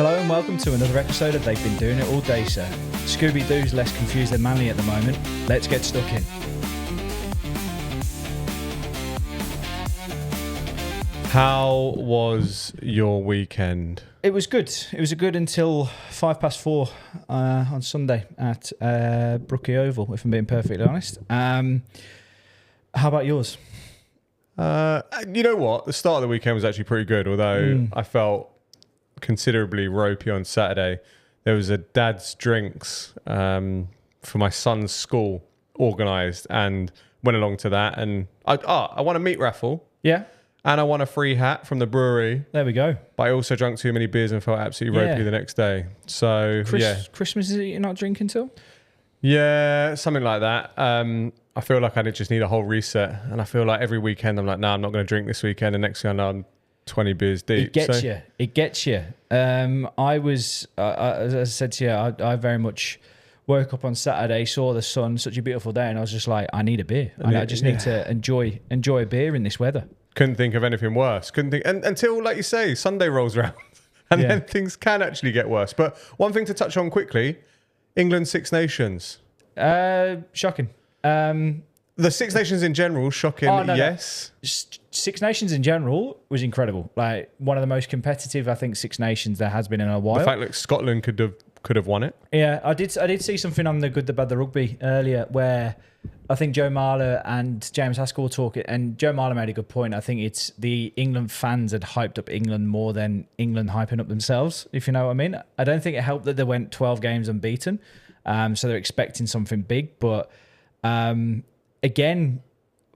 Hello and welcome to another episode of They've Been Doing It All Day, Sir. Scooby-Doo's less confused than Manly at the moment. Let's get stuck in. How was your weekend? It was good. It was good until 4:05 on Sunday at Brookvale, if I'm being perfectly honest. How about yours? You know what? The start of the weekend was actually pretty good, although I felt considerably ropey on Saturday. There was a dad's drinks for my son's school organised and went along to that. And I won a meat raffle. Yeah. And I won a free hat from the brewery. There we go. But I also drank too many beers and felt absolutely ropey the next day. So, Christmas is it you're not drinking till? Yeah, something like that. I feel like I just need a whole reset. And I feel like every weekend I'm like, I'm not going to drink this weekend. And next thing I know, I'm 20 beers deep. It gets you. As I said to you, I very much woke up on Saturday, saw the sun, such a beautiful day. And I was just like, I need a beer. I just need to enjoy a beer in this weather. Couldn't think of anything worse. Until, like you say, Sunday rolls around. And then things can actually get worse. But one thing to touch on quickly, England Six Nations. Shocking. The Six Nations in general, shocking, yes. No. Six Nations in general was incredible. Like, one of the most competitive, I think, Six Nations there has been in a while. The fact that Scotland could have won it. Yeah, I did see something on the Good, the Bad, the Rugby earlier where I think Joe Marler and James Haskell were talking, and Joe Marler made a good point. I think it's the England fans had hyped up England more than England hyping up themselves, if you know what I mean. I don't think it helped that they went 12 games unbeaten, so they're expecting something big. But again,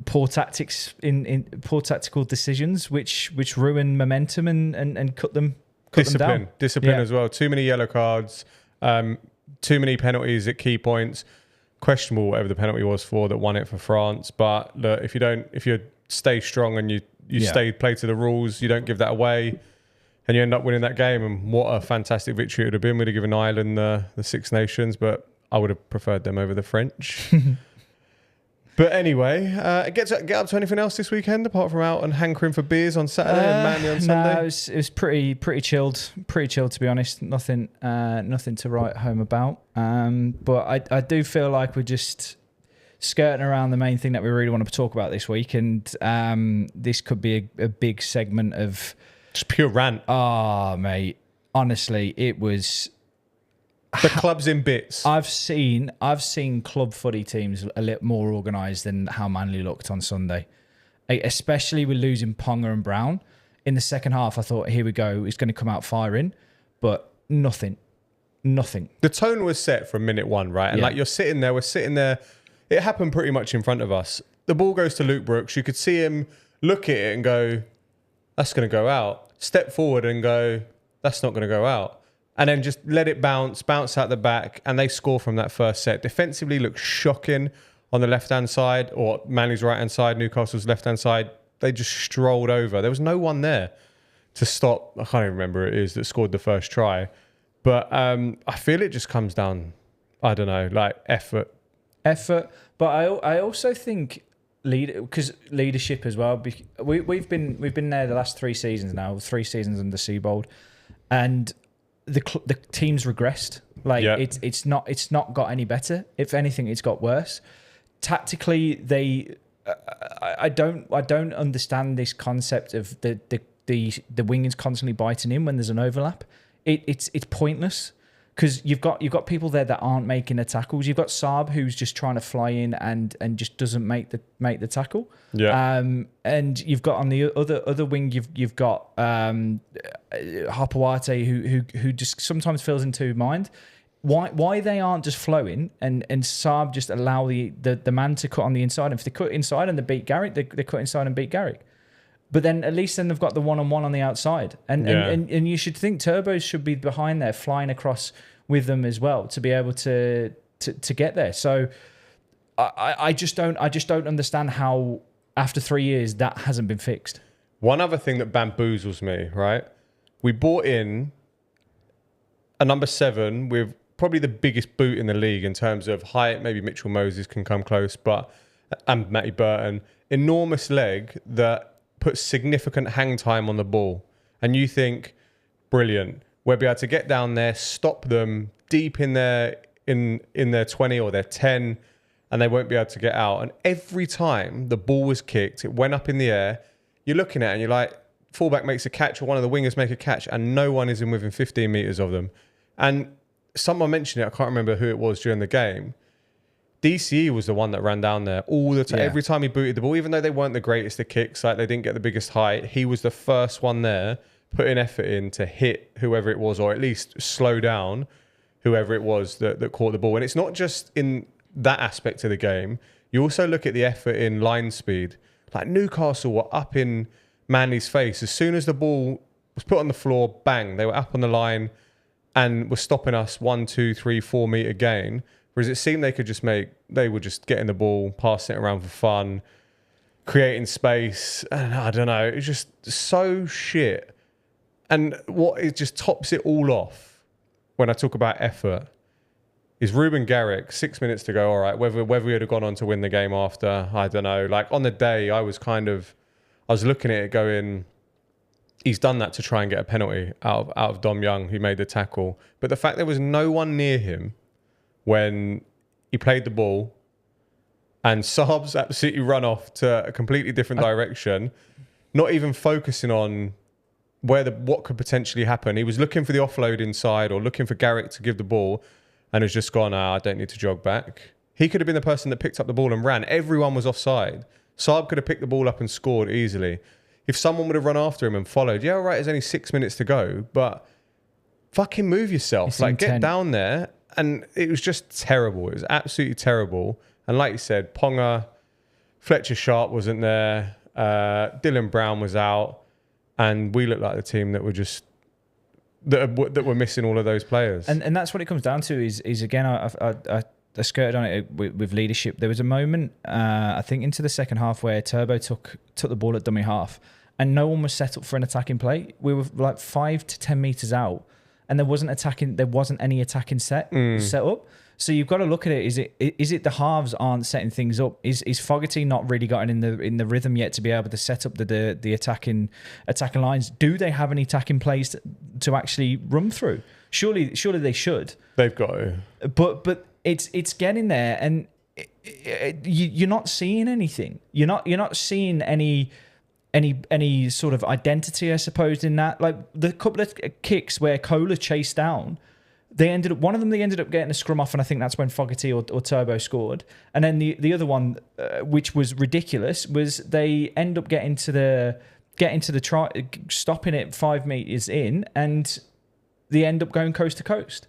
poor tactics in poor tactical decisions, which ruin momentum and cut them down. Discipline as well. Too many yellow cards, too many penalties at key points. Questionable whatever the penalty was for that won it for France. But look, if you stay strong and you play to the rules, you don't give that away, and you end up winning that game. And what a fantastic victory it would have been. We'd have given Ireland the Six Nations, but I would have preferred them over the French. But anyway, get up to anything else this weekend apart from out and hankering for beers on Saturday and Manly on Sunday? No, it was pretty chilled. Pretty chilled, to be honest. Nothing to write home about. But I do feel like we're just skirting around the main thing that we really want to talk about this week, and this could be a big segment of just pure rant. Oh, mate, honestly, it was. The club's in bits. I've seen club footy teams a little more organised than how Manly looked on Sunday, especially with losing Ponga and Brown. In the second half, I thought, here we go, it's going to come out firing, but nothing. The tone was set from minute one, right? And like we're sitting there. It happened pretty much in front of us. The ball goes to Luke Brooks. You could see him look at it and go, that's going to go out. Step forward and go, that's not going to go out. And then just let it bounce out the back, and they score from that first set. Defensively looked shocking on the left-hand side, or Manly's right-hand side, Newcastle's left-hand side. They just strolled over. There was no one there to stop. I can't even remember who it is that scored the first try. But I feel it just comes down, I don't know, like effort. But I also think leadership as well. We've been there the last 3 seasons now, 3 seasons under Seibold, and the team's regressed. It's not got any better. If anything, it's got worse. Tactically, I don't understand this concept of the wingers constantly biting in when there's an overlap. It's pointless, because you've got people there that aren't making the tackles. You've got Saab, who's just trying to fly in and just doesn't make the tackle. Yeah. And you've got on the other wing, you've got Hapawate, who just sometimes feels in two mind. Why they aren't just flowing and Saab just allow the man to cut on the inside. And if they cut inside and they beat Garrick, they cut inside and beat Garrick. But then at least they've got the one-on-one on the outside. And you should think Turbos should be behind there, flying across with them as well to be able to get there. So I just don't understand how after 3 years that hasn't been fixed. One other thing that bamboozles me, right? We bought in a number 7 with probably the biggest boot in the league in terms of height. Maybe Mitchell Moses can come close, and Matty Burton. Enormous leg that puts significant hang time on the ball. And you think, brilliant. we'll be able to get down there, stop them deep in their 20 or their 10, and they won't be able to get out. And every time the ball was kicked, it went up in the air. You're looking at it and you're like, fullback makes a catch or one of the wingers make a catch, and no one is in within 15 metres of them. And someone mentioned it, I can't remember who it was during the game. DCE was the one that ran down there all the time. Yeah. Every time he booted the ball, even though they weren't the greatest of kicks, like they didn't get the biggest height, he was the first one there, putting effort in to hit whoever it was, or at least slow down whoever it was that caught the ball. And it's not just in that aspect of the game. You also look at the effort in line speed. Like Newcastle were up in Manly's face. As soon as the ball was put on the floor, bang, they were up on the line and were stopping us 1, 2, 3, 4 metre gain. Whereas it seemed they were just getting the ball, passing it around for fun, creating space. And I don't know, it's just so shit. And what it just tops it all off when I talk about effort is Ruben Garrick, 6 minutes to go. All right, whether we had gone on to win the game after, I don't know. Like on the day, I was looking at it going, he's done that to try and get a penalty out of Dom Young, who made the tackle. But the fact there was no one near him when he played the ball, and Saab's absolutely run off to a completely different direction, not even focusing on what could potentially happen. He was looking for the offload inside or looking for Garrick to give the ball, and has just gone, I don't need to jog back. He could have been the person that picked up the ball and ran. Everyone was offside. Saab could have picked the ball up and scored easily. If someone would have run after him and followed, yeah, all right, there's only 6 minutes to go, but fucking move yourself. It's like, intent. Get down there. And it was just terrible. It was absolutely terrible. And like you said, Ponga, Fletcher Sharp wasn't there. Dylan Brown was out. And we looked like the team that were just... that were missing all of those players. And that's what it comes down to is again, I skirted on it with leadership. There was a moment, I think into the second half, where Turbo took the ball at dummy half and no one was set up for an attacking play. We were like 5 to 10 metres out and there wasn't any attacking set up. So you've got to look at it. Is it the halves aren't setting things up? Is Fogarty not really gotten in the rhythm yet to be able to set up the attacking lines? Do they have any attacking plays to actually run through? Surely they should. They've got to. But it's getting there, and you're not seeing anything. You're not seeing any sort of identity, I suppose, in that. Like the couple of kicks where Kohler chased down, one of them they ended up getting a scrum off, and I think that's when Fogarty or Turbo scored. And then the other one, which was ridiculous, was they end up getting to the try, stopping it 5 meters in, and they end up going coast to coast.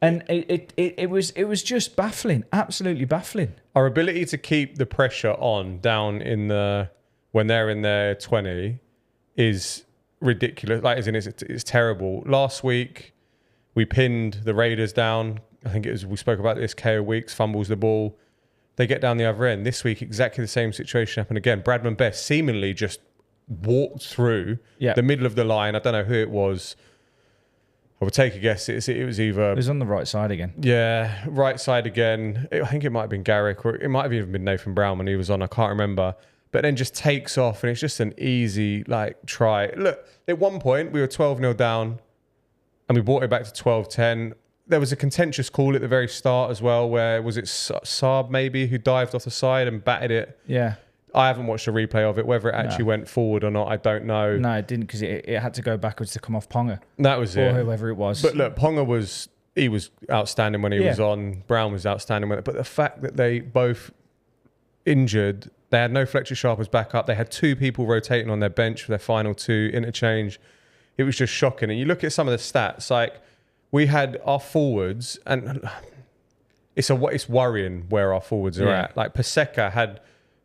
And it was just baffling, absolutely baffling. Our ability to keep the pressure on down when they're in their 20 is ridiculous. Like, it's terrible. Last week, we pinned the Raiders down. I think we spoke about this. KO Weeks fumbles the ball. They get down the other end. This week, exactly the same situation happened again. Bradman Best seemingly just walked through the middle of the line. I don't know who it was. I would take a guess. It was either... It was on the right side again. Yeah, right side again. I think it might have been Garrick, or it might have even been Nathan Brown when he was on. I can't remember. But then just takes off, and it's just an easy try. Look, at one point, we were 12-0 down, and we brought it back to 12-10. There was a contentious call at the very start as well, where, was it Saab maybe, who dived off the side and batted it? Yeah. I haven't watched a replay of it. Whether it actually went forward or not, I don't know. No, it didn't, because it had to go backwards to come off Ponga. That was it. Or whoever it was. But look, Ponga was outstanding when he was on. Brown was outstanding when but the fact that they both injured, they had no Fletcher Sharp as backup. They had 2 people rotating on their bench for their final 2 interchange. It was just shocking. And you look at some of the stats, like we had our forwards, and it's worrying where our forwards are at. Like Paseka had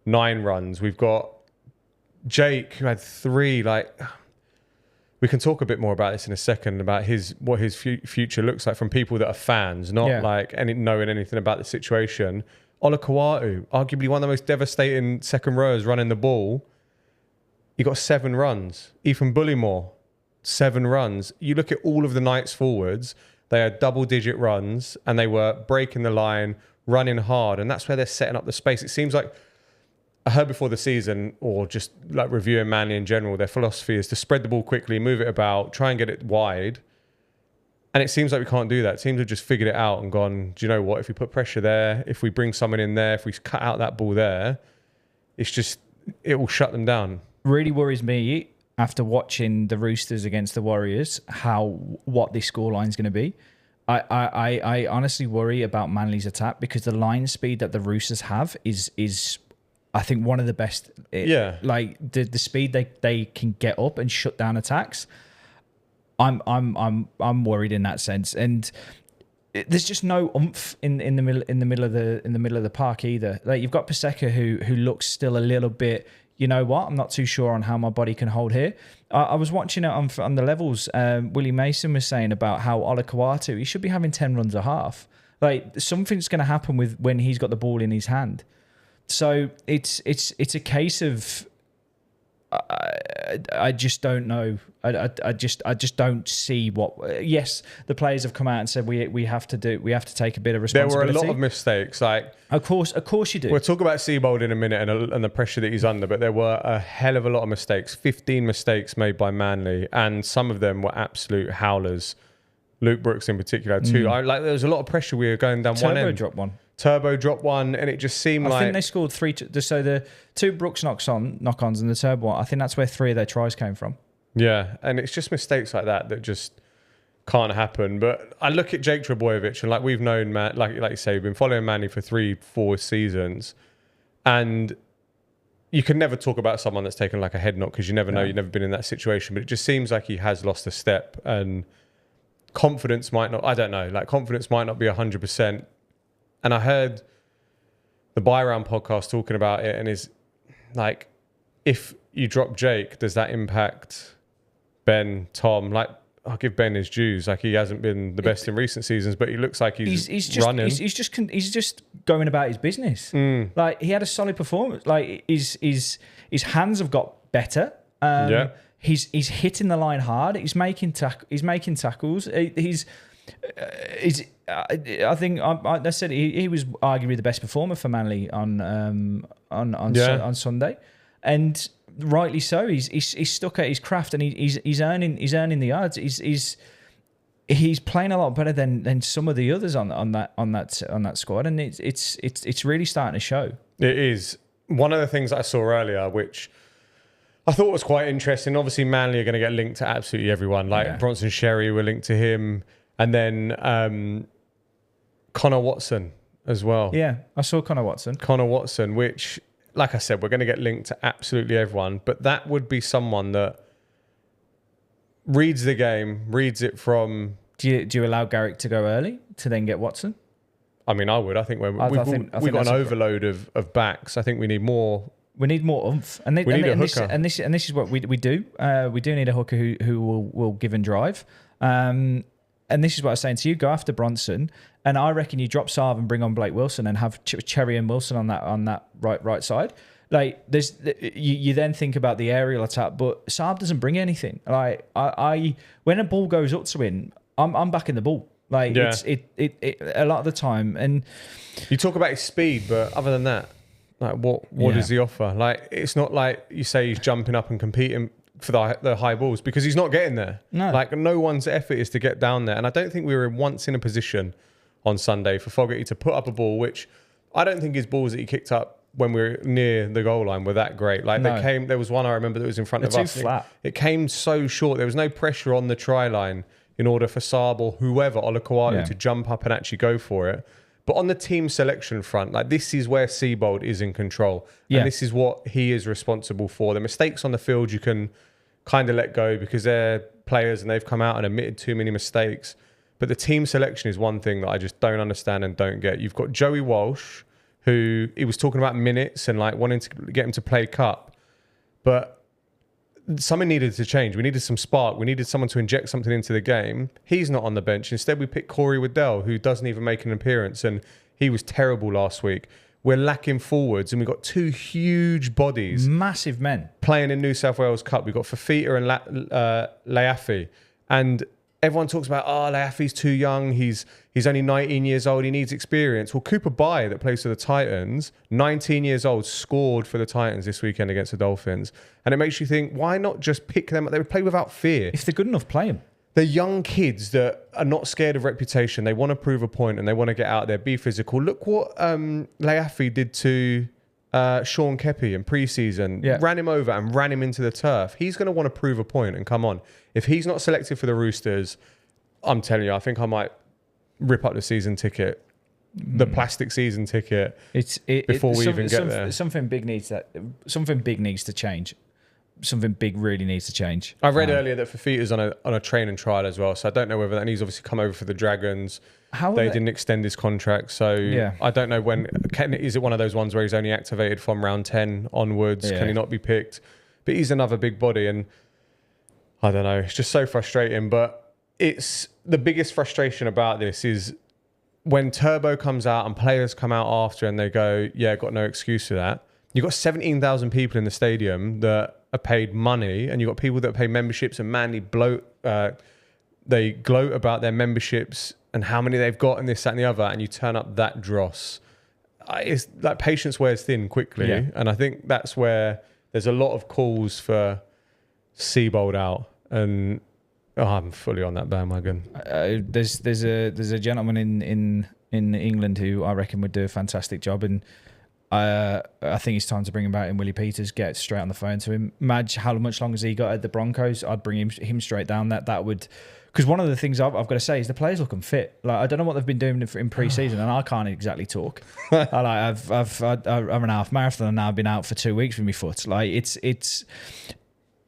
9 runs. We've got Jake, who had 3. Like, we can talk a bit more about this in a second, about what his future looks like from people that are fans, not knowing anything about the situation. Ola Kawatu, arguably one of the most devastating second rowers running the ball. He got 7 runs. Ethan Bullymore, 7 runs. You look at all of the Knights forwards, they had double-digit runs, and they were breaking the line, running hard, and that's where they're setting up the space. It seems like, I heard before the season, or just like reviewing Manly in general, their philosophy is to spread the ball quickly, move it about, try and get it wide, And it seems like we can't do that. Teams have just figured it out and gone, do you know what? If we put pressure there, if we bring someone in there, if we cut out that ball there, it will shut them down. Really worries me after watching the Roosters against the Warriors, what this scoreline is going to be. I honestly worry about Manly's attack because the line speed that the Roosters have is I think one of the best. Like the speed they can get up and shut down attacks. I'm worried in that sense, and there's just no oomph in the middle of the park either. Like you've got Paseka who looks still a little bit. You know what? I'm not too sure on how my body can hold here. I was watching it on the levels. Willie Mason was saying about how Ola Kawatu, he should be having 10 runs a half. Like something's going to happen when he's got the ball in his hand. So it's a case of I just don't know. I just don't see what. Yes, the players have come out and said we have to take a bit of responsibility. There were a lot of mistakes. Like of course you do. We'll talk about Seibold in a minute and the pressure that he's under, but there were a hell of a lot of mistakes. 15 mistakes made by Manly, and some of them were absolute howlers. Luke Brooks in particular too. There was a lot of pressure. We were going down one end. Turbo dropped one, and it just seemed I think they scored 3. So the 2 Brooks knock-ons and the Turbo one, I think that's where 3 of their tries came from. Yeah, and it's just mistakes like that just can't happen. But I look at Jake Trebojevic, and like we've known, like you say, we've been following Manly for 3-4 seasons, and you can never talk about someone that's taken like a head knock because you never know, you've never been in that situation. But it just seems like he has lost a step, and confidence might not. I don't know, like confidence might not be 100%. And I heard the Buy Round podcast talking about it, and is like, if you drop Jake, does that impact Ben, Tom? Like, I'll give Ben his dues. Like, he hasn't been the best in recent seasons, but he looks like he's running. He's just going about his business. Like, he had a solid performance. Like, his hands have got better. He's hitting the line hard. He's making tackles. I think I said he was arguably the best performer for Manly on Sunday, and rightly so. He's stuck at his craft, and he's earning the yards. He's playing a lot better than some of the others on that squad, and it's really starting to show. It is. One of the things that I saw earlier, which I thought was quite interesting. Obviously, Manly are going to get linked to absolutely everyone. Like Bronson Sherry were linked to him. And then Connor Watson as well. Yeah, I saw Connor Watson, which, like I said, we're going to get linked to absolutely everyone. But that would be someone that reads the game, reads it from... Do you allow Garrick to go early to then get Watson? I mean, I would. I think we've got an overload of backs. I think we need more... We need more oomph. And we need a hooker. This is what we do. We do need a hooker who will give and drive. And this is what I was saying to you: go after Bronson, and I reckon you drop Saab and bring on Blake Wilson and have Cherry and Wilson on that right side. Like you then think about the aerial attack, but Saab doesn't bring anything. Like I when a ball goes up to him, I'm backing the ball. Like it's a lot of the time. And you talk about his speed, but other than that, like what does he offer? Like it's not like you say he's jumping up and competing for the high balls, because he's not getting there. No. Like no one's effort is to get down there. And I don't think we were once in a position on Sunday for Fogarty to put up a ball, which I don't think his balls that he kicked up when we were near the goal line were that great. Like there was one I remember that was in front of us. Too flat. It came so short. There was no pressure on the try line in order for Saab or whoever, Olakawatu, to jump up and actually go for it. But on the team selection front, like this is where Seibold is in control. Yeah. And this is what he is responsible for. The mistakes on the field you can kind of let go because they're players and they've come out and admitted too many mistakes. But the team selection is one thing that I just don't understand and don't get. You've got Joey Walsh, who he was talking about minutes and like wanting to get him to play cup. But something needed to change. We needed some spark. We needed someone to inject something into the game. He's not on the bench. Instead, we picked Corey Waddell, who doesn't even make an appearance. And he was terrible last week. We're lacking forwards, and we've got 2 huge bodies. Massive men. Playing in New South Wales Cup. We've got Fafita and Leafi. And everyone talks about, Leafi's too young. He's only 19 years old. He needs experience. Well, Cooper Bai, that plays for the Titans, 19 years old, scored for the Titans this weekend against the Dolphins. And it makes you think, why not just pick them? They would play without fear. If they're good enough, play them. the young kids that are not scared of reputation. They want to prove a point and they want to get out there, be physical. Look what Leafi did to Sean Kepi in pre-season. Yeah. Ran him over and ran him into the turf. He's going to want to prove a point and come on. If he's not selected for the Roosters, I'm telling you, I think I might rip up the season ticket, the plastic season ticket, before we even get there. Something big needs to change. Something big really needs to change. I read earlier that Fafita's on a training trial as well, so I don't know whether that. And he's obviously come over for the Dragons. They didn't extend his contract, so I don't know when. Is it one of those ones where he's only activated from round 10 onwards? Can he not be picked? But he's another big body, and I don't know. It's just so frustrating. But it's the biggest frustration about this is when Turbo comes out and players come out after and they go, "Yeah, got no excuse for that." You've got 17,000 people in the stadium that are paid money, and you've got people that pay memberships and Manly they gloat about their memberships and how many they've got and this, that and the other, and you turn up that dross. It's like patience wears thin quickly. And I think that's where there's a lot of calls for Seibold out, and I'm fully on that bandwagon. There's a gentleman in England who I reckon would do a fantastic job, and I think it's time to bring him back in. Willie Peters, get straight on the phone to him. Madge, how much longer has he got at the Broncos? I'd bring him straight down. That would, because one of the things I've got to say is the players looking fit. Like, I don't know what they've been doing in pre-season, and I can't exactly talk. I've run a half marathon and now I've been out for 2 weeks with my foot. Like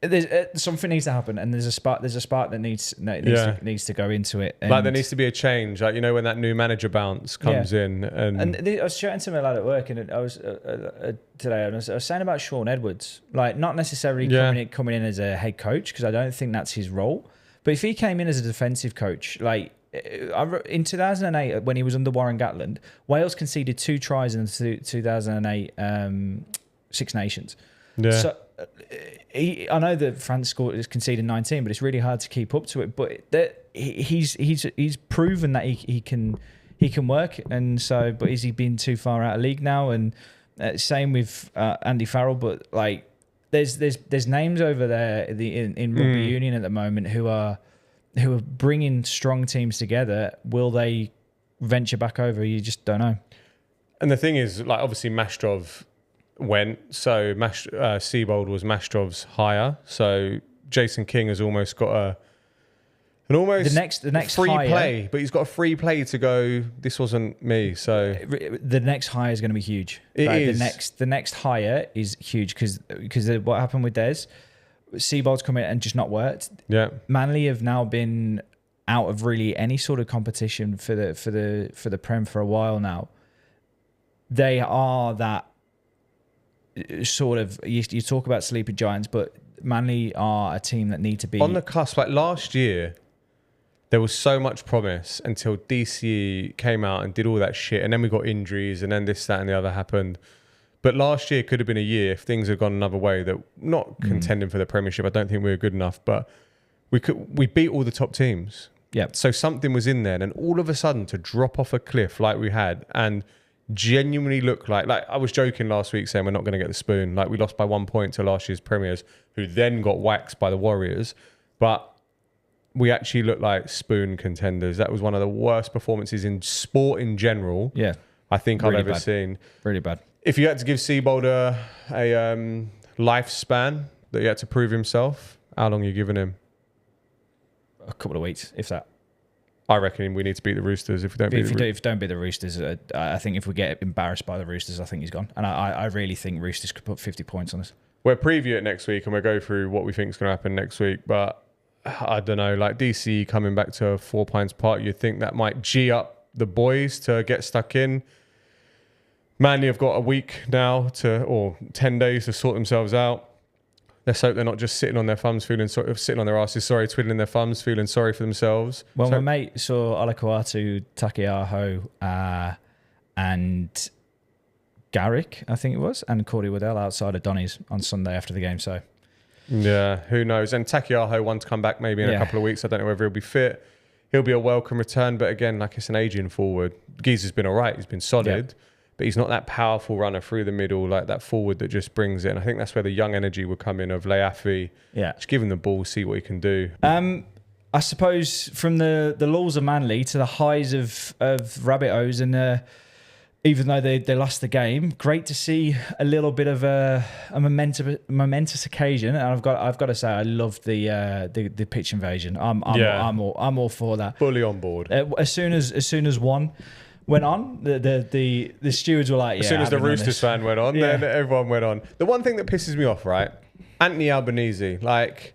there's something needs to happen, and there's a spark that needs to go into it. And like there needs to be a change, like, you know, when that new manager bounce comes in. And I was chatting to my lad at work, and I was today, and I was saying about Sean Edwards, like not necessarily coming in as a head coach, because I don't think that's his role. But if he came in as a defensive coach, like in 2008 when he was under Warren Gatland, Wales conceded 2 tries in the 2008 Six Nations. Yeah. So I know that France conceded 19, but it's really hard to keep up to it. But he's proven that he can work, and so. But is he been too far out of league now? And same with Andy Farrell. But like, there's names over there in rugby union at the moment who are bringing strong teams together. Will they venture back over? You just don't know. And the thing is, like, obviously Mastrov went, so Seibold was Mastrov's hire. So Jason King has almost got an almost the next free hire, play, but he's got a free play to go. This wasn't me, so the next hire is going to be huge. It is. The next hire is huge because what happened with Des, Seibold's come in and just not worked. Yeah, Manly have now been out of really any sort of competition for the Prem for a while now. They are that sort of, you talk about sleeping giants, but Manly are a team that need to be on the cusp. Like last year, there was so much promise until DCE came out and did all that shit, and then we got injuries, and then this, that, and the other happened. But last year could have been a year if things had gone another way, that not contending for the Premiership. I don't think we were good enough, but we beat all the top teams. Yeah. So something was in there, and then all of a sudden to drop off a cliff like we had, and genuinely look like I was joking last week saying we're not going to get the spoon. Like, we lost by 1 point to last year's Premiers, who then got waxed by the Warriors, but we actually looked like spoon contenders. That was one of the worst performances in sport in general. Yeah, I think really I've ever bad. seen. Really bad. If you had to give Seibold a lifespan that he had to prove himself, how long are you giving him? A couple of weeks, if that. I reckon we need to beat the Roosters. If we don't if you don't beat the Roosters, I think if we get embarrassed by the Roosters, I think he's gone. And I really think Roosters could put 50 points on us. We'll preview it next week and we'll go through what we think is going to happen next week. But I don't know, like DC coming back to 4 Pines Park, you'd think that might G up the boys to get stuck in. Manly have got a week now or 10 days to sort themselves out. Let's hope they're not just sitting on their thumbs, sitting on their asses, twiddling their thumbs, feeling sorry for themselves. Well, my mate saw Alakuatu, Takiaho, and Garrick, I think it was, and Cordy Waddell outside of Donny's on Sunday after the game. So, yeah, who knows? And Takiaho wants to come back maybe in a couple of weeks. I don't know whether he'll be fit. He'll be a welcome return, but again, like, it's an aging forward. Geezer's been all right. He's been solid. Yeah. But he's not that powerful runner through the middle, like that forward that just brings it. And I think that's where the young energy would come in of Leafi. Yeah. Just give him the ball, see what he can do. I suppose from the lulls of Manly to the highs of Rabbitohs, and even though they lost the game, great to see a little bit of a momentous occasion. And I've got to say, I love the pitch invasion. I'm all for that. Fully on board. As soon as one went on, the stewards were like, as soon as the Roosters fan went on, then everyone went on. The one thing that pisses me off, right? Anthony Albanese, like,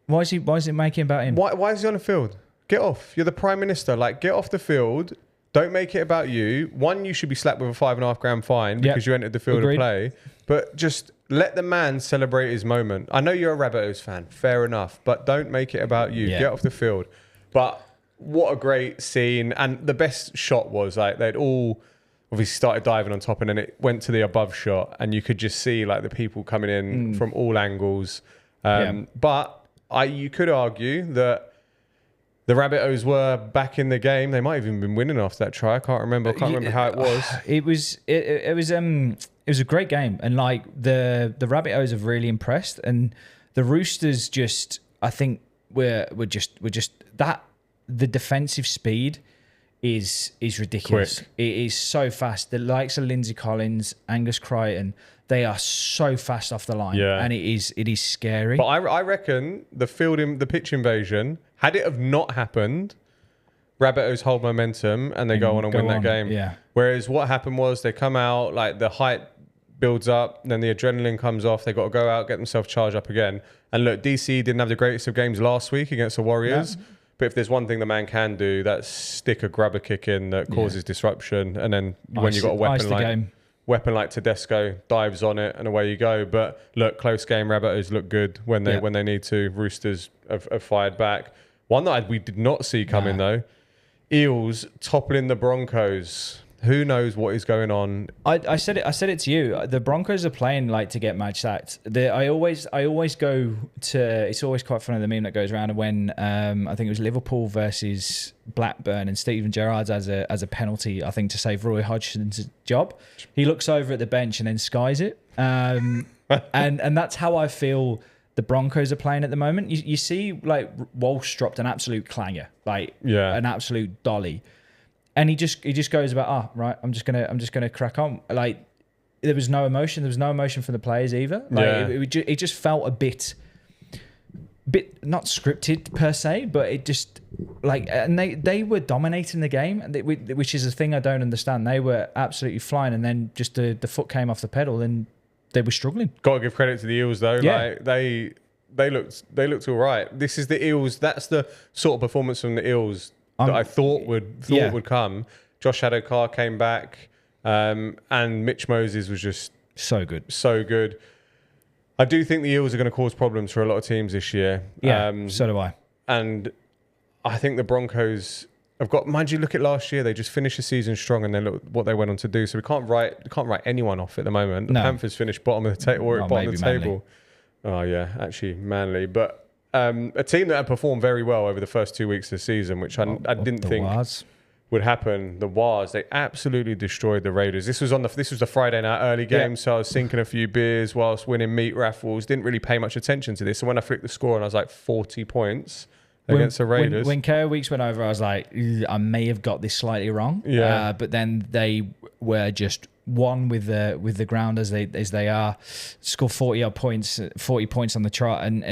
why is it making about him? Why is he on the field? Get off. You're the Prime Minister. Like, get off the field. Don't make it about you. One, you should be slapped with a $5.5 grand because you entered the field of play. But just let the man celebrate his moment. I know you're a Rabbitohs fan. Fair enough. But don't make it about you. Get off the field. But what a great scene. And the best shot was, like, they'd all obviously started diving on top, and then it went to the above shot, and you could just see, like, the people coming in from all angles. But you could argue that the Rabbitohs were back in the game. They might have even been winning after that try. I can't remember. How it was. It was a great game, and like the Rabbitohs have really impressed, and the Roosters just, I think we're just that the defensive speed is ridiculous. Quick. It is so fast. The likes of Lindsay Collins, Angus Crichton, they are so fast off the line, and it is scary. But I reckon the pitch invasion, had it have not happened, Rabbitohs hold momentum and they go on and win that game. Yeah. Whereas what happened was they come out, like, the height builds up, then the adrenaline comes off. They got to go out, get themselves charged up again. And look, DC didn't have the greatest of games last week against the Warriors. Yeah. But if there's one thing the man can do, that's stick a grabber kick in that causes disruption. And then when you've got a weapon like Tedesco, dives on it and away you go. But look, close game. Rabbitohs look good when they need to. Roosters have fired back. One that we did not see coming though, Eels toppling the Broncos. Who knows what is going on? I said it to you. The Broncos are playing like to get match sacked. I always go to. It's always quite funny, the meme that goes around when I think it was Liverpool versus Blackburn, and Stephen Gerrard's as a penalty, I think, to save Roy Hodgson's job. He looks over at the bench and then skies it, and that's how I feel the Broncos are playing at the moment. You see, like, Walsh dropped an absolute clanger, like an absolute dolly. And he just goes about, right, I'm just gonna crack on. Like, there was no emotion. There was no emotion from the players either. Like, it just felt a bit not scripted per se, but it just, like, and they were dominating the game, which is a thing I don't understand. They were absolutely flying, and then just the foot came off the pedal, and they were struggling. Got to give credit to the Eels though. Yeah. Like, they looked all right. This is the Eels. That's the sort of performance from the Eels that I thought would come. Josh Adokar came back, and Mitch Moses was just so good. I do think the Eels are going to cause problems for a lot of teams this year. Yeah, so do I. And I think the Broncos have got. Mind you, look at last year; they just finished the season strong, and then look what they went on to do. So we can't write anyone off at the moment. The Panthers finished bottom of the table, bottom of the table. Oh yeah, actually Manly, but. A team that had performed very well over the first 2 weeks of the season, which I didn't think would happen. The Wars, they absolutely destroyed the Raiders. This was the Friday night early game, so I was sinking a few beers whilst winning meat raffles. Didn't really pay much attention to this. And when I flicked the score, and I was like 40 points against the Raiders. When KO weeks went over, I was like, I may have got this slightly wrong. Yeah. But then they were just one with the ground as they are, score 40 points on the trot, and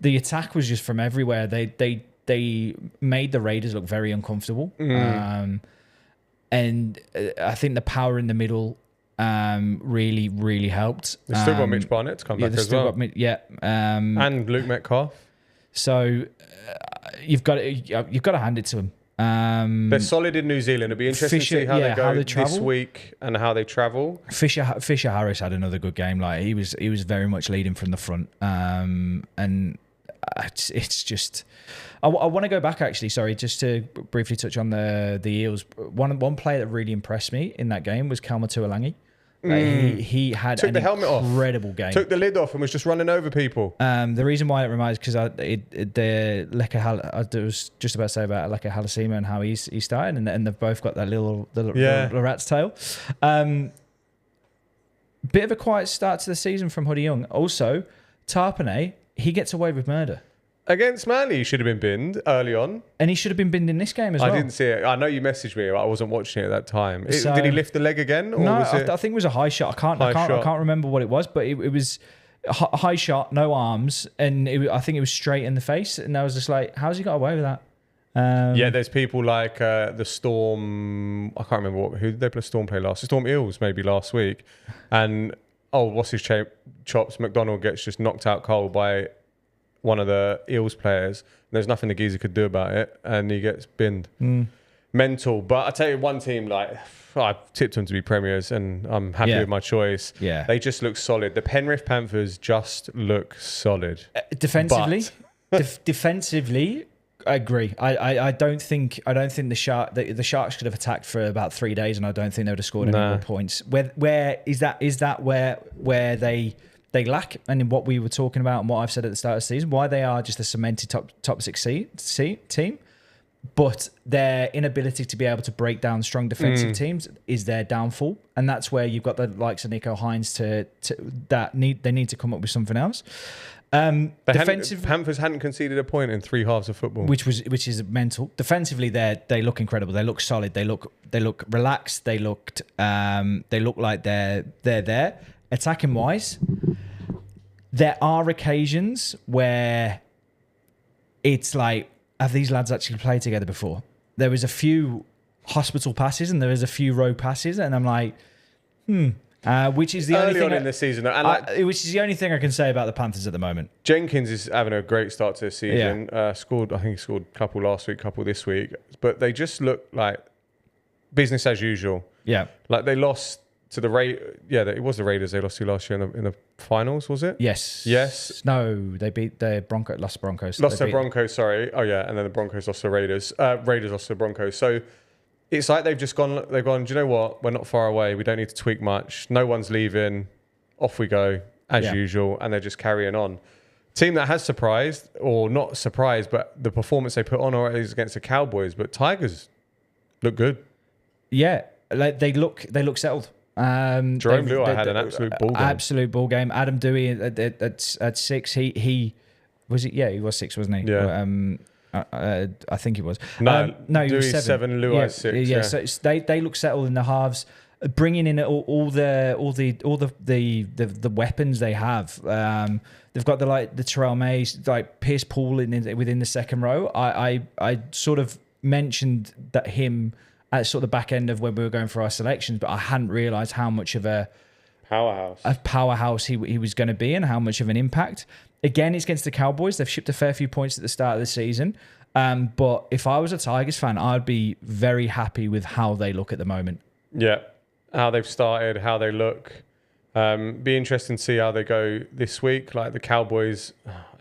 the attack was just from everywhere. They made the Raiders look very uncomfortable, and I think the power in the middle really helped. They've still got Mitch Barnett to come back as well. And Luke Metcalf. So you've got to hand it to them. They're solid in New Zealand. It'll be interesting to see how they go this week and how they travel. Fisher Harris had another good game. Like, he was very much leading from the front. And it's just, I want to go back actually. Sorry, just to briefly touch on the Eels. One player that really impressed me in that game was Kalma Tuolangi. He had took the helmet off, incredible game. Took the lid off and was just running over people. The reason why it reminds, because I was just about to say about Leka Halasima and how he started, and they've both got that little rat's tail. Bit of a quiet start to the season from Hoodie Young. Also, Tarpanay, he gets away with murder. Against Manly, he should have been binned early on. And he should have been binned in this game as well. I didn't see it. I know you messaged me, but I wasn't watching it at that time. So- Did he lift the leg again? Or No, was it... I think it was a high shot. I High shot. can't remember what it was, but it was a high shot, no arms, and I think it was straight in the face. And I was just like, how's he got away with that? Yeah, there's people like the Storm. I can't remember who did they play. Storm play last. Storm Eels maybe last week, and what's his chops? McDonald gets just knocked out cold by one of the Eels players. There's nothing the geezer could do about it, and he gets binned. Mental. But I tell you, one team like I've tipped them to be premiers, and I'm happy with my choice. Yeah, they just look solid. The Penrith Panthers just look solid defensively. Defensively, I agree. I don't think the Sharks could have attacked for about 3 days, and I don't think they would have scored any more points. Where is that where they lack, and in what we were talking about and what I've said at the start of the season, why they are just a cemented top six team, but their inability to be able to break down strong defensive teams is their downfall, and that's where you've got the likes of Nico Hines they need to come up with something else. Panthers hadn't conceded a point in 3 halves of football, which is mental. Defensively, they look incredible. They look solid. They look relaxed. They look like they're there. Attacking wise, there are occasions where it's like, have these lads actually played together before? There was a few hospital passes and there was a few road passes, and I'm like, which is the only thing in the season, which is the only thing I can say about the Panthers at the moment. Jenkins is having a great start to the season. I think he scored a couple last week, couple this week, but they just look like business as usual. Yeah, like they lost to the it was the Raiders they lost to last year in the finals, was it? Yes. No, they beat the Broncos. Lost the Broncos. Sorry. Oh yeah, and then the Broncos lost to the Raiders. Raiders lost to the Broncos. So it's like they've gone. Do you know what? We're not far away. We don't need to tweak much. No one's leaving. Off we go as usual, and they're just carrying on. Team that has surprised, or not surprised, but the performance they put on is against the Cowboys. But Tigers look good. Yeah, like they look settled. Jerome Luai had an absolute ball game. Adam Dewey at 6. He was it? Yeah, he was 6, wasn't he? Yeah. I think he was. No, he Dewey's was 7. Luai 6. Yeah. So they look settled in the halves, bringing in all the weapons they have. They've got the Terrell Mays, like Pierce Paul within the second row. I sort of mentioned that him at sort of the back end of when we were going for our selections, but I hadn't realised how much of a powerhouse he was going to be and how much of an impact. Again, it's against the Cowboys. They've shipped a fair few points at the start of the season. But if I was a Tigers fan, I'd be very happy with how they look at the moment. Yeah, how they've started, how they look. Be interesting to see how they go this week. Like the Cowboys,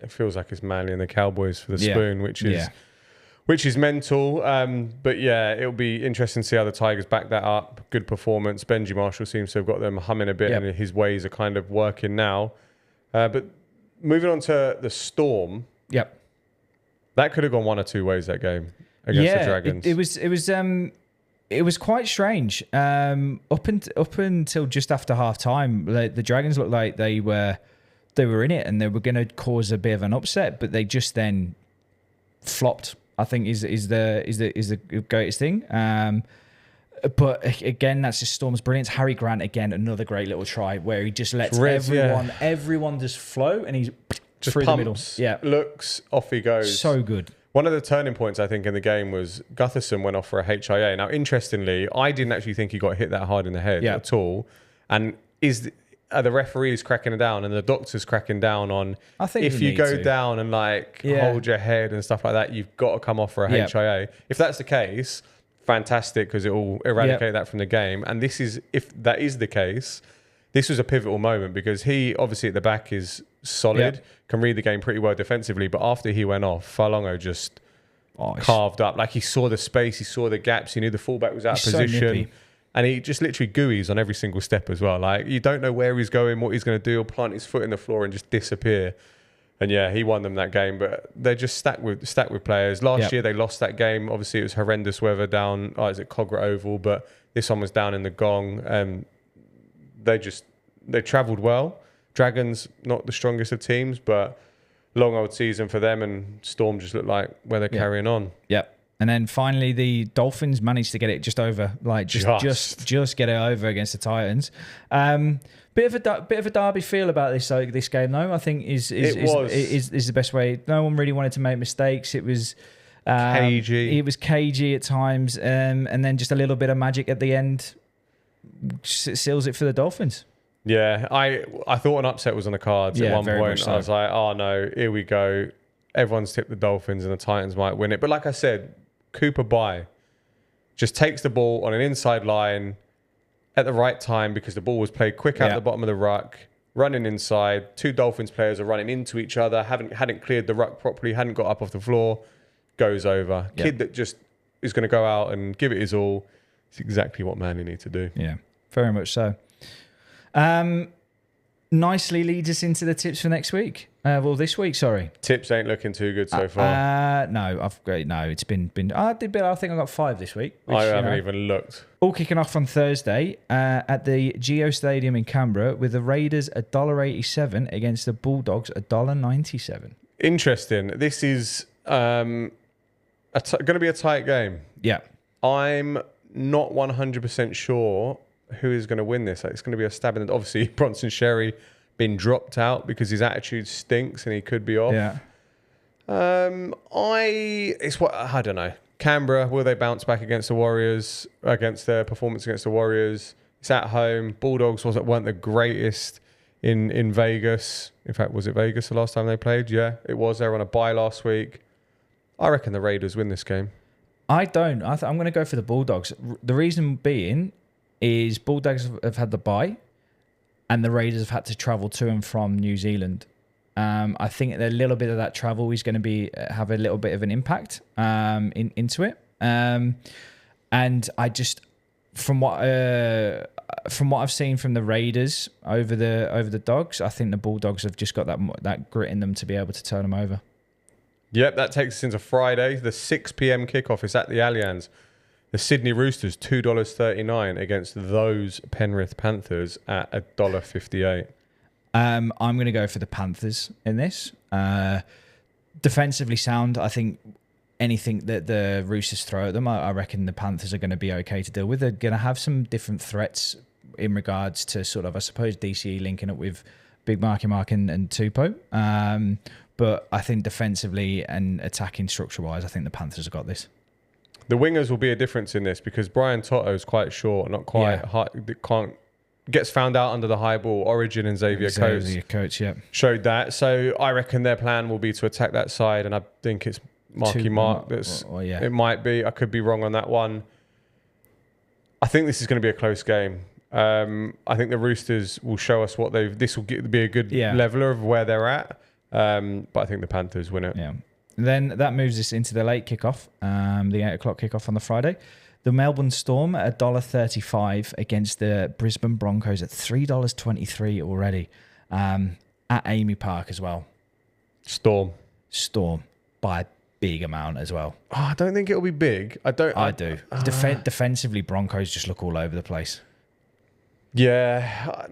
it feels like it's Manly and the Cowboys for the spoon, which is mental. But yeah, it'll be interesting to see how the Tigers back that up. Good performance. Benji Marshall seems to have got them humming a bit, and his ways are kind of working now. But moving on to the Storm. Yep. That could have gone one or two ways, that game against the Dragons. It was quite strange. Up until just after half time, the Dragons looked like they were in it and they were going to cause a bit of an upset, but they just then flopped. I think is the greatest thing. But again, that's just Storm's brilliance. Harry Grant again, another great little try where he just lets everyone just flow, and he's just through pumps, the middle. Yeah, looks off he goes. So good. One of the turning points I think in the game was Gutherson went off for a HIA. Now, interestingly, I didn't actually think he got hit that hard in the head at all. And are the referees cracking down and the doctors cracking down on if you go down and hold your head and stuff like that, you've got to come off for a HIA. If that's the case, fantastic, because it will eradicate that from the game. And if that is the case, this was a pivotal moment because he obviously at the back is solid, can read the game pretty well defensively. But after he went off, Falongo just carved up. Like he saw the space, he saw the gaps, he knew the fullback was out of position. And he just literally gooeys on every single step as well. Like you don't know where he's going, what he's going to do, or plant his foot in the floor and just disappear. And yeah, he won them that game. But they're just stacked with players. Last year they lost that game. Obviously it was horrendous weather down. Is it Cogra Oval? But this one was down in the Gong. They travelled well. Dragons not the strongest of teams, but long old season for them, and Storm just look like where they're carrying on. Yep. And then finally, the Dolphins managed to get it just over, like just get it over against the Titans. Bit of a derby feel about this game, though. I think is the best way. No one really wanted to make mistakes. It was cagey. It was cagey at times, and then just a little bit of magic at the end seals it for the Dolphins. Yeah, I thought an upset was on the cards at one point. So. I was like, oh no, here we go. Everyone's tipped the Dolphins and the Titans might win it. But like I said, Cooper Bye just takes the ball on an inside line at the right time because the ball was played quick out the bottom of the ruck, running inside. 2 Dolphins players are running into each other, hadn't cleared the ruck properly, hadn't got up off the floor, goes over. Yep. Kid that just is going to go out and give it his all. It's exactly what Manly need to do. Yeah, very much so. Nicely leads us into the tips for next week. This week, sorry. Tips ain't looking too good so far. It's been. I think I got 5 this week. Which, I haven't even looked. All kicking off on Thursday at the Geo Stadium in Canberra with the Raiders $1.87 against the Bulldogs $1.97. Interesting. This is going to be a tight game. Yeah. I'm not 100% sure who is going to win this. It's going to be a stab in the... Obviously, Bronson Sherry been dropped out because his attitude stinks and he could be off. Yeah. I don't know. Canberra, will they bounce back against the Warriors, against their performance against the Warriors? It's at home. Bulldogs weren't the greatest in Vegas. In fact, was it Vegas the last time they played? Yeah, it was. They were on a bye last week. I reckon the Raiders win this game. I don't. I'm going to go for the Bulldogs. The reason being is Bulldogs have had the bye and the Raiders have had to travel to and from New Zealand. I think a little bit of that travel is going to have a little bit of an impact into it. And I just, from what I've seen from the Raiders over the Dogs, I think the Bulldogs have just got that grit in them to be able to turn them over. Yep, that takes us into Friday, the 6 p.m. kickoff. It's at the Allianz. The Sydney Roosters, $2.39 against those Penrith Panthers at $1.58. I'm going to go for the Panthers in this. Defensively sound, I think anything that the Roosters throw at them, I reckon the Panthers are going to be okay to deal with. They're going to have some different threats in regards to sort of, I suppose, DCE linking up with Big Marky Mark and Tupou. But I think defensively and attacking structure-wise, I think the Panthers have got this. The wingers will be a difference in this because Brian Toto is quite short, not quite high, gets found out under the high ball. Origin and Xavier Coates showed that. So I reckon their plan will be to attack that side, and I think it's Marky Mark. It might be. I could be wrong on that one. I think this is going to be a close game. I think the Roosters will show us what they've... This will be a good leveler of where they're at. But I think the Panthers win it. Yeah. Then that moves us into the late kickoff, the 8 o'clock kickoff on the Friday. The Melbourne Storm at $1.35 against the Brisbane Broncos at $3.23 already. At Amy Park as well. Storm by a big amount as well. Oh, I don't think it'll be big. I do. Defensively, Broncos just look all over the place. Yeah,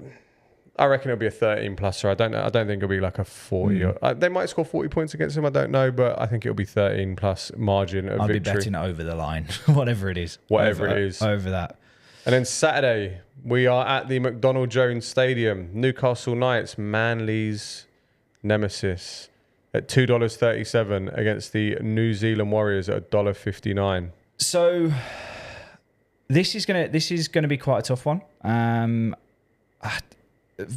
I reckon it'll be a 13 pluser. I don't know. I don't think it'll be like a 40. They might score 40 points against them. I don't know, but I think it'll be 13 plus margin of victory. I'll be betting over the line, whatever it is. Over that. And then Saturday, we are at the McDonald Jones Stadium. Newcastle Knights, Manly's nemesis, at $2.37 against the New Zealand Warriors at $1.59. So this is gonna be quite a tough one.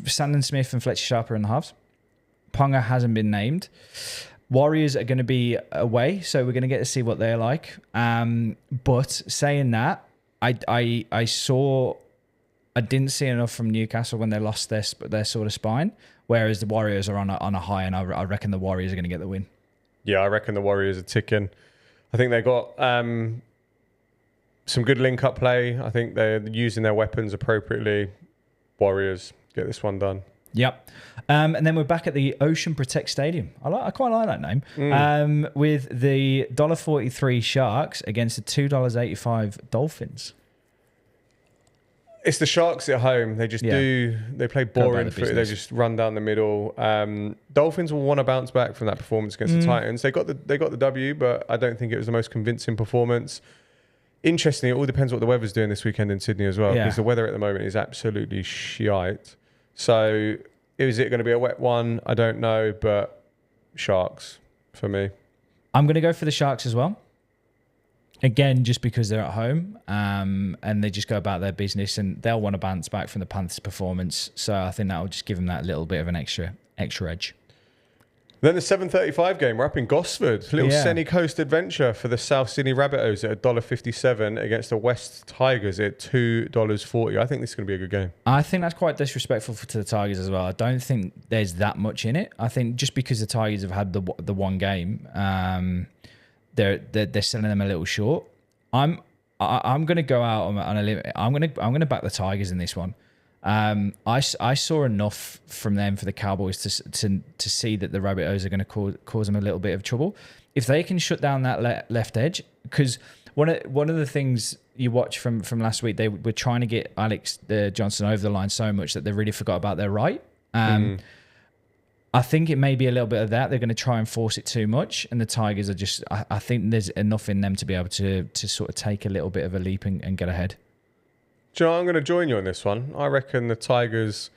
Sandon Smith and Fletcher Sharper in the halves. Ponga hasn't been named. Warriors are going to be away, so we're going to get to see what they're like. But saying that, I didn't see enough from Newcastle when they lost their sort of spine, whereas the Warriors are on a high, and I reckon the Warriors are going to get the win. Yeah, I reckon the Warriors are ticking. I think they got some good link-up play. I think they're using their weapons appropriately. Warriors get this one done. Yep. And then we're back at the Ocean Protect Stadium. I quite like that name. With the $1.43 Sharks against the $2.85 Dolphins. It's the Sharks at home. They just they play boring footy. They just run down the middle. Dolphins will want to bounce back from that performance against the Titans. They got the W, but I don't think it was the most convincing performance. Interestingly, it all depends what the weather's doing this weekend in Sydney as well, because the weather at the moment is absolutely shite. So is it going to be a wet one? I don't know, but Sharks for me. I'm going to go for the Sharks as well. Again, just because they're at home and they just go about their business, and they'll want to bounce back from the Panthers' performance. So I think that will just give them that little bit of an extra edge. Then the 7:35 game, we're up in Gosford. Little Sunny Coast adventure for the South Sydney Rabbitohs at $1.57 against the West Tigers at $2.40. I think this is going to be a good game. I think that's quite disrespectful to the Tigers as well. I don't think there's that much in it. I think just because the Tigers have had the one game, they're selling them a little short. I'm going to go out on a limit. I'm going to back the Tigers in this one. I saw enough from them for the Cowboys to see that the Rabbitohs are going to cause them a little bit of trouble. If they can shut down that left edge, because one of the things you watch from last week, they were trying to get Alex Johnson over the line so much that they really forgot about their right. I think it may be a little bit of that. They're going to try and force it too much, and the Tigers are just. I think there's enough in them to be able to sort of take a little bit of a leap and get ahead. Do you know, I'm going to join you on this one. I reckon the Tigers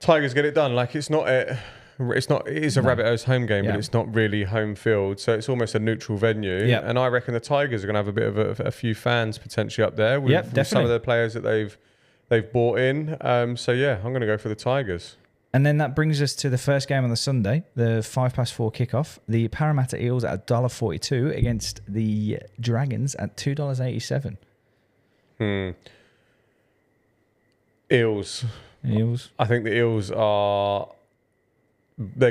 get it done. Like it is a Rabbitohs home game, but it's not really home field, so it's almost a neutral venue. Yeah. And I reckon the Tigers are going to have a bit of a few fans potentially up there with some of the players that they've bought in. So yeah, I'm going to go for the Tigers. And then that brings us to the first game on the Sunday, the 4:05 kickoff. The Parramatta Eels at $1.42 against the Dragons at $2.87. Eels. I think the Eels they're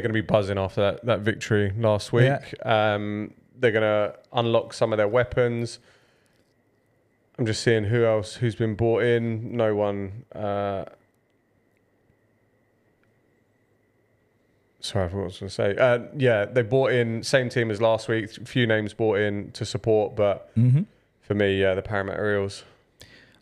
going to be buzzing after that victory last week. Yeah. They're going to unlock some of their weapons. I'm just seeing who's been bought in. No one. Sorry, I forgot what I was going to say. They bought in, same team as last week. A few names bought in to support, but for me, the Parramatta Eels.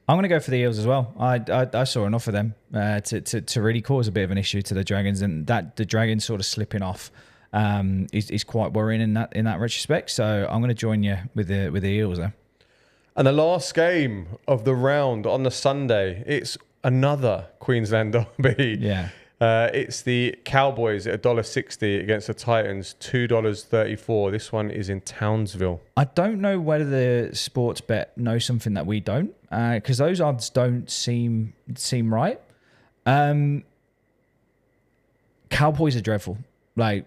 I'm going to go for the Eels as well. I saw enough of them to really cause a bit of an issue to the Dragons, and that the Dragons sort of slipping off is quite worrying in that retrospect. So I'm going to join you with the Eels there. And the last game of the round on the Sunday, it's another Queensland derby. Yeah. It's the Cowboys at $1.60 against the Titans, $2.34. This one is in Townsville. I don't know whether the sports bet knows something that we don't, because those odds don't seem right. Cowboys are dreadful. Like,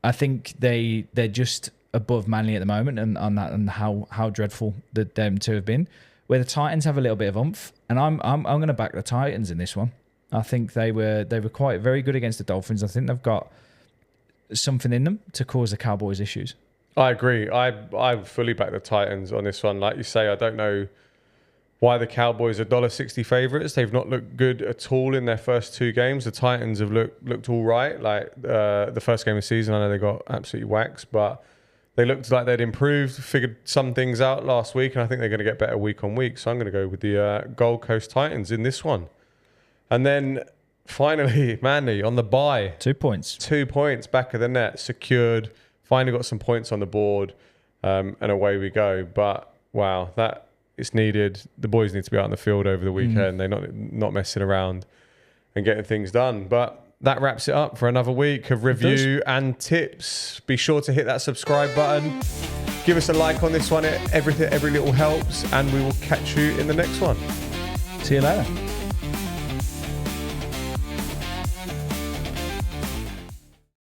I think they're just above Manly at the moment, and how dreadful them two have been. Where the Titans have a little bit of oomph, and I'm going to back the Titans in this one. I think they were quite very good against the Dolphins. I think they've got something in them to cause the Cowboys issues. I agree. I fully back the Titans on this one. Like you say, I don't know why the Cowboys are $1.60 favourites. They've not looked good at all in their first two games. The Titans have looked all right. Like the first game of the season, I know they got absolutely waxed, but they looked like they'd improved, figured some things out last week, and I think they're going to get better week on week. So I'm going to go with the Gold Coast Titans in this one. And then finally, Manly on the bye. 2 points. 2 points, back of the net, secured. Finally got some points on the board, and away we go. But wow, that is needed. The boys need to be out on the field over the weekend. They're not messing around and getting things done. But that wraps it up for another week of review and tips. Be sure to hit that subscribe button. Give us a like on this one. Every little helps, and we will catch you in the next one. See you later.